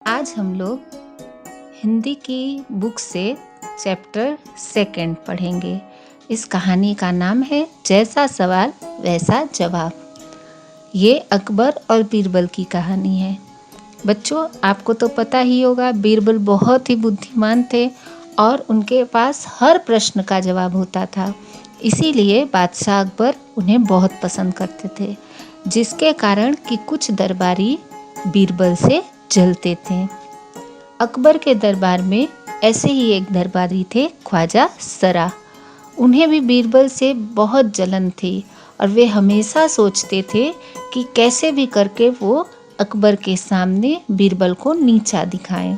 आज हम लोग हिंदी की बुक से चैप्टर सेकंड पढ़ेंगे। इस कहानी का नाम है जैसा सवाल वैसा जवाब। ये अकबर और बीरबल की कहानी है। बच्चों, आपको तो पता ही होगा, बीरबल बहुत ही बुद्धिमान थे और उनके पास हर प्रश्न का जवाब होता था। इसीलिए बादशाह अकबर उन्हें बहुत पसंद करते थे, जिसके कारण कि कुछ दरबारी बीरबल से जलते थे। अकबर के दरबार में ऐसे ही एक दरबारी थे, ख्वाजा सरा। उन्हें भी बीरबल से बहुत जलन थी और वे हमेशा सोचते थे कि कैसे भी करके वो अकबर के सामने बीरबल को नीचा दिखाएं।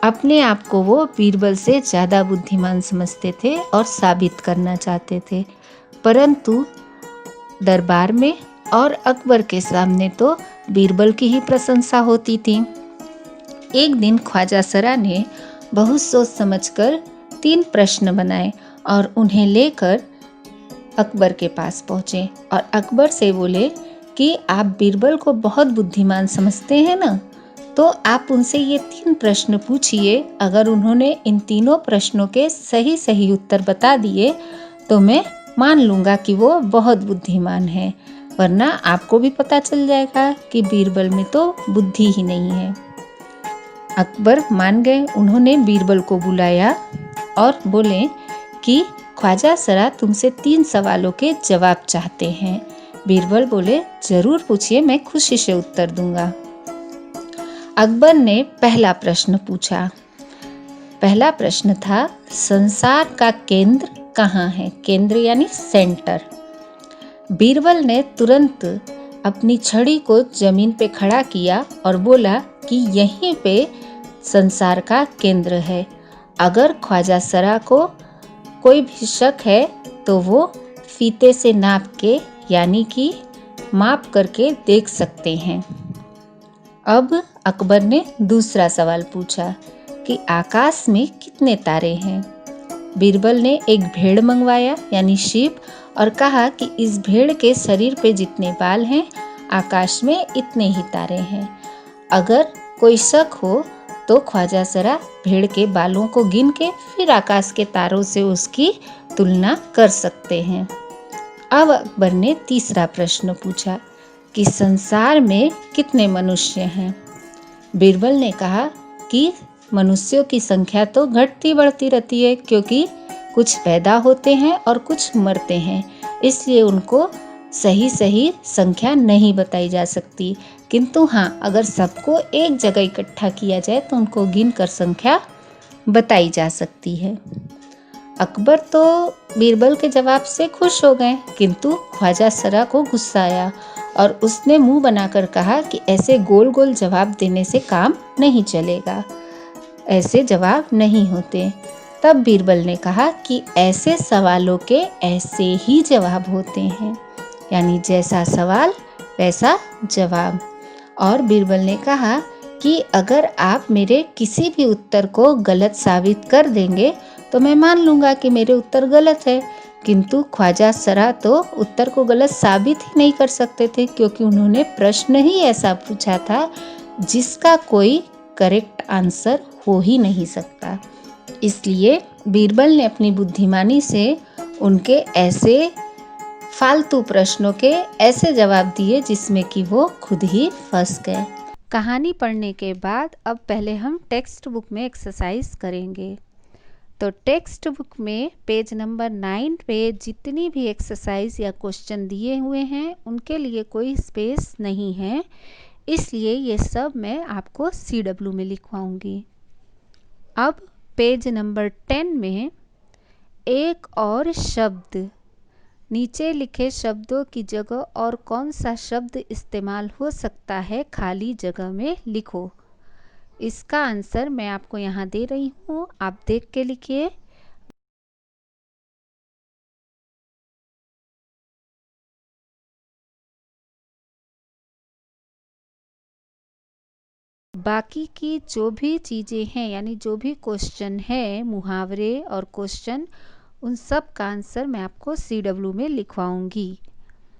अपने आप को वो बीरबल से ज़्यादा बुद्धिमान समझते थे और साबित करना चाहते थे, परंतु दरबार में और अकबर के सामने तो बीरबल की ही प्रशंसा होती थी। एक दिन ख्वाजा सरा ने बहुत सोच समझकर 3 प्रश्न बनाए और उन्हें लेकर अकबर के पास पहुँचे और अकबर से बोले कि आप बीरबल को बहुत बुद्धिमान समझते हैं ना, तो आप उनसे ये 3 प्रश्न पूछिए। अगर उन्होंने इन तीनों प्रश्नों के सही सही उत्तर बता दिए तो मैं मान लूँगा कि वो बहुत बुद्धिमान है, वरना आपको भी पता चल जाएगा कि बीरबल में तो बुद्धि ही नहीं है। अकबर मान गए। उन्होंने बीरबल को बुलाया और बोले कि ख्वाजा सरा तुमसे 3 सवालों के जवाब चाहते हैं। बीरबल बोले, जरूर पूछिए, मैं खुशी से उत्तर दूंगा। अकबर ने पहला प्रश्न पूछा। पहला प्रश्न था, संसार का केंद्र कहाँ है? केंद्र यानी सेंटर। बीरबल ने तुरंत अपनी छड़ी को जमीन पे खड़ा किया और बोला कि यहीं पे संसार का केंद्र है। अगर ख्वाजा सरा को कोई भी शक है तो वो फीते से नाप के यानी कि माप करके देख सकते हैं। अब अकबर ने दूसरा सवाल पूछा कि आकाश में कितने तारे हैं? बीरबल ने एक भेड़ मंगवाया यानी शीप और कहा कि इस भेड़ के शरीर पे जितने बाल हैं, आकाश में इतने ही तारे हैं। अगर कोई शक हो तो ख्वाजा सरा भेड़ के बालों को गिन के फिर आकाश के तारों से उसकी तुलना कर सकते हैं। अब अकबर ने तीसरा प्रश्न पूछा कि संसार में कितने मनुष्य हैं? बीरबल ने कहा कि मनुष्यों की संख्या तो घटती बढ़ती रहती है, क्योंकि कुछ पैदा होते हैं और कुछ मरते हैं, इसलिए उनको सही सही संख्या नहीं बताई जा सकती। किंतु हाँ, अगर सबको एक जगह इकट्ठा किया जाए तो उनको गिनकर संख्या बताई जा सकती है। अकबर तो बीरबल के जवाब से खुश हो गए, किंतु ख्वाजा सरा को गुस्सा आया और उसने मुंह बनाकर कहा कि ऐसे गोल गोल जवाब देने से काम नहीं चलेगा, ऐसे जवाब नहीं होते। तब बीरबल ने कहा कि ऐसे सवालों के ऐसे ही जवाब होते हैं, यानी जैसा सवाल वैसा जवाब। और बीरबल ने कहा कि अगर आप मेरे किसी भी उत्तर को गलत साबित कर देंगे तो मैं मान लूँगा कि मेरे उत्तर गलत है। किंतु ख्वाजा सरा तो उत्तर को गलत साबित ही नहीं कर सकते थे, क्योंकि उन्होंने प्रश्न ही ऐसा पूछा था जिसका कोई करेक्ट आंसर हो ही नहीं सकता। इसलिए बीरबल ने अपनी बुद्धिमानी से उनके ऐसे फालतू प्रश्नों के ऐसे जवाब दिए जिसमें कि वो खुद ही फंस गए। कहानी पढ़ने के बाद अब पहले हम टेक्स्ट बुक में एक्सरसाइज करेंगे। तो टेक्स्ट बुक में पेज नंबर 9 पे जितनी भी एक्सरसाइज या क्वेश्चन दिए हुए हैं उनके लिए कोई स्पेस नहीं है, इसलिए ये सब मैं आपको CW में लिखवाऊंगी। अब पेज नंबर 10 में एक और शब्द, नीचे लिखे शब्दों की जगह और कौन सा शब्द इस्तेमाल हो सकता है खाली जगह में लिखो। इसका आंसर मैं आपको यहाँ दे रही हूँ, आप देख के लिखिए। बाकी की जो भी चीज़ें हैं, यानी जो भी क्वेश्चन है, मुहावरे और क्वेश्चन, उन सब का आंसर मैं आपको CW में लिखवाऊंगी।